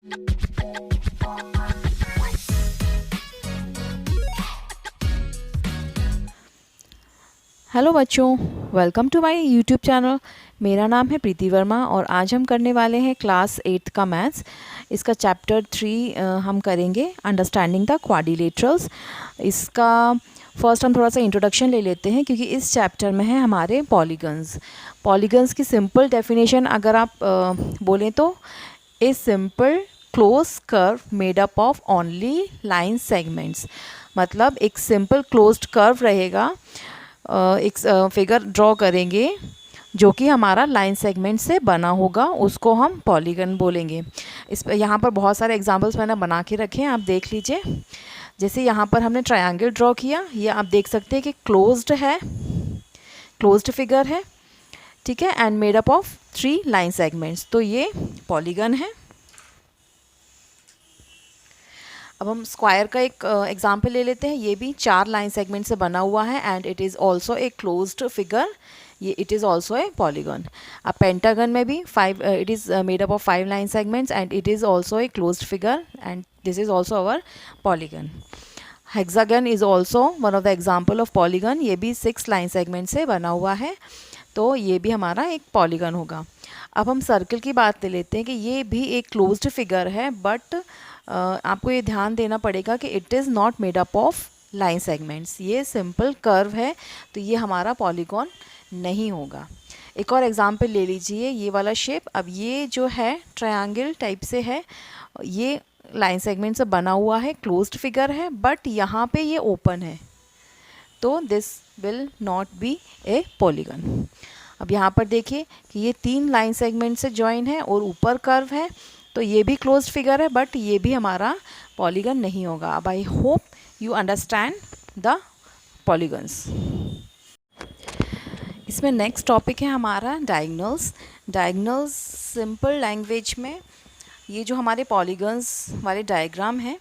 Hello बच्चों, welcome to my YouTube channel. मेरा नाम है प्रीति वर्मा और आज हम करने वाले हैं क्लास 8 का मैथ्स। इसका चैप्टर 3 हम करेंगे, अंडरस्टैंडिंग द क्वाड्रिलेटरल्स। इसका फर्स्ट हम थोड़ा सा इंट्रोडक्शन ले लेते हैं क्योंकि इस चैप्टर में है हमारे पॉलीगन्स। पॉलीगन्स की सिंपल डेफिनेशन अगर आप बोलें तो a simple close curve made up of only line segments. मतलब एक सिंपल क्लोज्ड कर्व रहेगा, एक फिगर ड्रॉ करेंगे जो कि हमारा लाइन सेगमेंट से बना होगा, उसको हम पॉलीगन बोलेंगे। इस पर यहाँ पर बहुत सारे एग्जांपल्स मैंने बना के रखे हैं, आप देख लीजिए। जैसे यहाँ पर हमने ट्रायंगल ड्रॉ किया, ये आप देख सकते हैं कि क्लोज्ड है, क्लोज्ड फिगर है, ठीक है, and made up of 3 line segments, तो ये पॉलीगन है। अब हम स्क्वायर का एक एग्जाम्पल ले लेते हैं। ये भी 4 लाइन सेगमेंट से बना हुआ है and it is also a closed figure, ये it is also a polygon. अब पेंटागन में भी it is made up of 5 line segments and it is also a closed figure and this is also our polygon. Hexagon is also one of the example of polygon, ये भी 6 line segment से बना हुआ है, तो ये भी हमारा एक पॉलीगन होगा। अब हम सर्कल की बात ले लेते हैं कि ये भी एक क्लोज्ड फिगर है, बट आपको ये ध्यान देना पड़ेगा कि it is not made up of line segments, ये सिंपल कर्व है, तो ये हमारा पॉलीगॉन नहीं होगा। एक और एग्जांपल ले लीजिए, ये वाला शेप। अब ये जो है ट्रायंगल टाइप से है, ये लाइन सेगमेंट से बना हुआ है, क्लोज्ड फिगर है, बट यहाँ पे ये ओपन है, तो this will not be A polygon. अब यहाँ पर देखिए कि ये 3 लाइन सेगमेंट से जॉइन है और ऊपर कर्व है, तो ये भी क्लोज्ड फिगर है, बट ये भी हमारा पॉलीगन नहीं होगा। अब I hope you understand the polygons. इसमें नेक्स्ट टॉपिक है हमारा डायगोनल्स। डायगोनल्स सिंपल लैंग्वेज में ये जो हमारे पॉलीगन्स वाले डायग्राम हैं,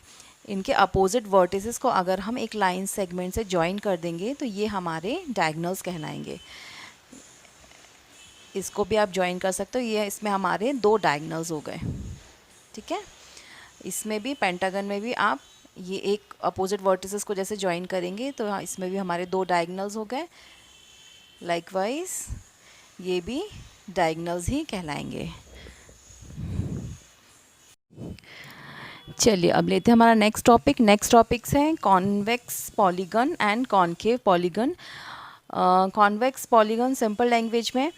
इनके अपोजिट वर्टिसेस को अगर हम एक लाइन सेगमेंट से जॉइन कर देंगे तो ये हमारे डायगोनल्स कहलाएंगे। इसको भी आप जॉइन कर सकते हो, ये इसमें हमारे 2 डायगोनल्स हो गए, ठीक है। इसमें भी पेंटागन में भी आप ये एक अपोजिट वर्टिसेस को जैसे ज्वाइन करेंगे तो इसमें भी हमारे 2 डायगोनल्स हो गए। लाइकवाइज ये भी डायगोनल्स ही कहलाएंगे। चलिए अब लेते हैं हमारा नेक्स्ट टॉपिक। नेक्स्ट टॉपिक्स हैं convex polygon and concave polygon. Convex polygon simple language में,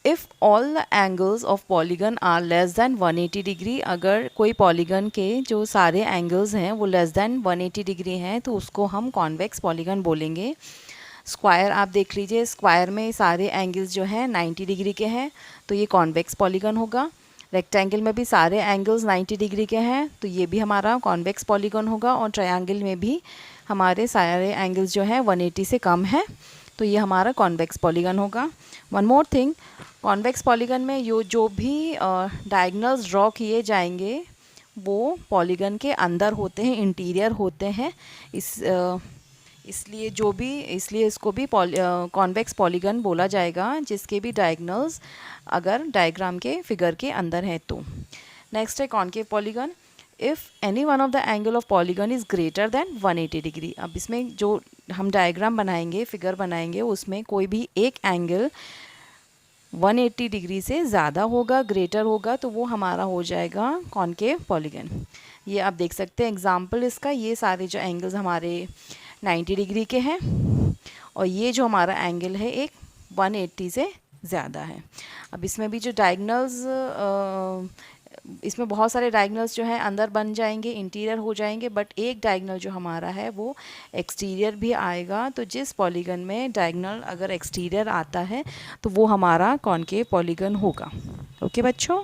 if all the angles of polygon are less than 180 degree, अगर कोई पॉलीगन के जो सारे एंगल्स हैं वो लेस दैन 180 डिग्री हैं तो उसको हम कॉन्वेक्स पॉलीगन बोलेंगे। स्क्वायर आप देख लीजिए, स्क्वायर में सारे एंगल्स जो हैं 90 डिग्री के हैं, तो ये कॉन्वेक्स पॉलीगन होगा। रेक्टेंगल में भी सारे एंगल्स 90 डिग्री के हैं, तो ये भी हमारा कॉन्वेक्स पॉलीगन होगा। और ट्रायंगल में भी हमारे सारे एंगल्स जो हैं 180 से कम है, तो ये हमारा कॉन्वेक्स पॉलीगन होगा। One more thing, convex polygon में जो भी डायगोनल्स ड्रॉ किए जाएंगे वो पॉलीगन के अंदर होते हैं, इंटीरियर होते हैं। इसलिए इसको भी कॉन्वेक्स पॉलीगन बोला जाएगा, जिसके भी डायगोनल्स अगर डायग्राम के फिगर के अंदर है तो। नेक्स्ट है concave polygon. If any one of the angle of polygon is greater than 180 degree. अब इसमें जो हम डायग्राम बनाएंगे, फिगर बनाएंगे, उसमें कोई भी एक एंगल 180 डिग्री से ज़्यादा होगा, ग्रेटर होगा, तो वो हमारा हो जाएगा कॉनकेव पॉलीगन। ये आप देख सकते हैं एग्जाम्पल इसका। ये सारे जो एंगल्स हमारे 90 डिग्री के हैं और ये जो हमारा एंगल है एक 180 से ज़्यादा है। अब इसमें भी जो डायगोनल्स, इसमें बहुत सारे डायगोनल्स जो हैं अंदर बन जाएंगे, इंटीरियर हो जाएंगे, बट एक डायगोनल जो हमारा है वो एक्सटीरियर भी आएगा। तो जिस पॉलीगन में डायगोनल अगर एक्सटीरियर आता है तो वो हमारा कॉनकेव पॉलीगन होगा। ओके बच्चों,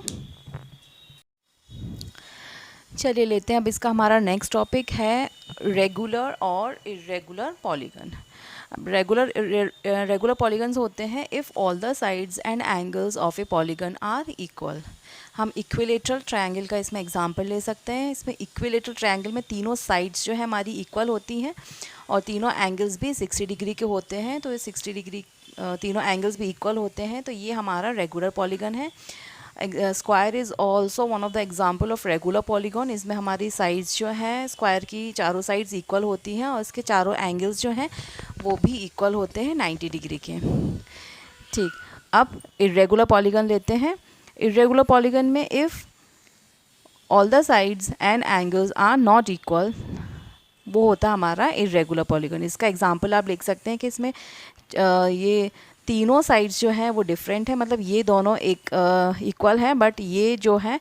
चलिए लेते हैं अब इसका हमारा नेक्स्ट टॉपिक है रेगुलर और इरेगुलर पॉलीगन। रेगुलर पॉलीगन्स होते हैं if all the sides and angles of a polygon are equal. हम इक्विलेटरल ट्रायंगल का इसमें एग्जांपल ले सकते हैं। इसमें इक्विलेटरल ट्रायंगल में तीनों साइड्स जो है हमारी इक्वल होती हैं और तीनों एंगल्स भी 60 डिग्री के होते हैं, तो ये 60 डिग्री तीनों एंगल्स भी इक्वल होते हैं, तो ये हमारा रेगुलर पॉलीगन है। Square is also one of the example of regular polygon. इसमें हमारी साइड्स जो है स्क्वायर की चारों साइड्स इक्वल होती हैं और इसके चारों एंगल्स जो हैं वो भी इक्वल होते हैं 90 डिग्री के। ठीक, अब इरेगुलर पॉलीगन लेते हैं। इरेगुलर पॉलीगन में if all the sides and angles are not equal, वो होता है हमारा इरेगुलर पॉलीगन। इसका एग्जांपल आप लिख सकते हैं कि इसमें ये तीनों साइड्स जो हैं वो डिफरेंट है, मतलब ये दोनों एक इक्वल है बट ये जो है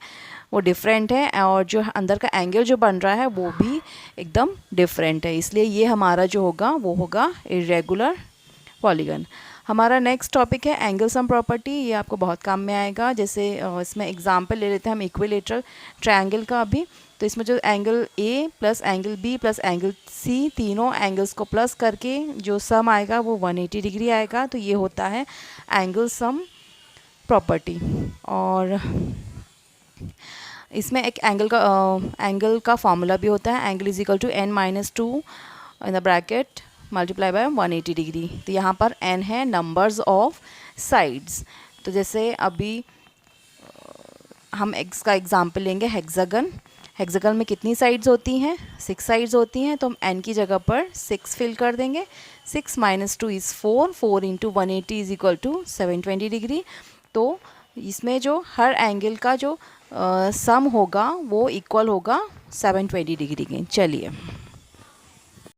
वो डिफरेंट है, और जो अंदर का एंगल जो बन रहा है वो भी एकदम डिफरेंट है, इसलिए ये हमारा जो होगा वो होगा इरेगुलर पॉलीगन। हमारा नेक्स्ट टॉपिक है एंगल सम प्रॉपर्टी। ये आपको बहुत काम में आएगा। जैसे इसमें एग्जांपल ले लेते हैं हम इक्विलेटरल ट्रायंगल का अभी। तो इसमें जो angle a plus angle b plus angle c, तीनों एंगल्स को प्लस करके जो सम आएगा वो 180 डिग्री आएगा। तो ये होता है एंगल सम प्रॉपर्टी। और इसमें एक एंगल का फॉर्मूला भी होता है, angle is equal to n-2 in the bracket multiply by 180 degree. तो यहाँ पर n है नंबर्स ऑफ साइड्स। तो जैसे अभी हम x का एग्जांपल लेंगे हेक्सागन। हेक्सागन में कितनी साइड्स होती हैं? 6 साइड्स होती हैं। तो हम n की जगह पर 6 फिल कर देंगे। 6 - 2 is 4, 4 × 180 is equal to 720 degree. तो इसमें जो हर एंगल का जो सम होगा वो इक्वल होगा 720 डिग्री के। चलिए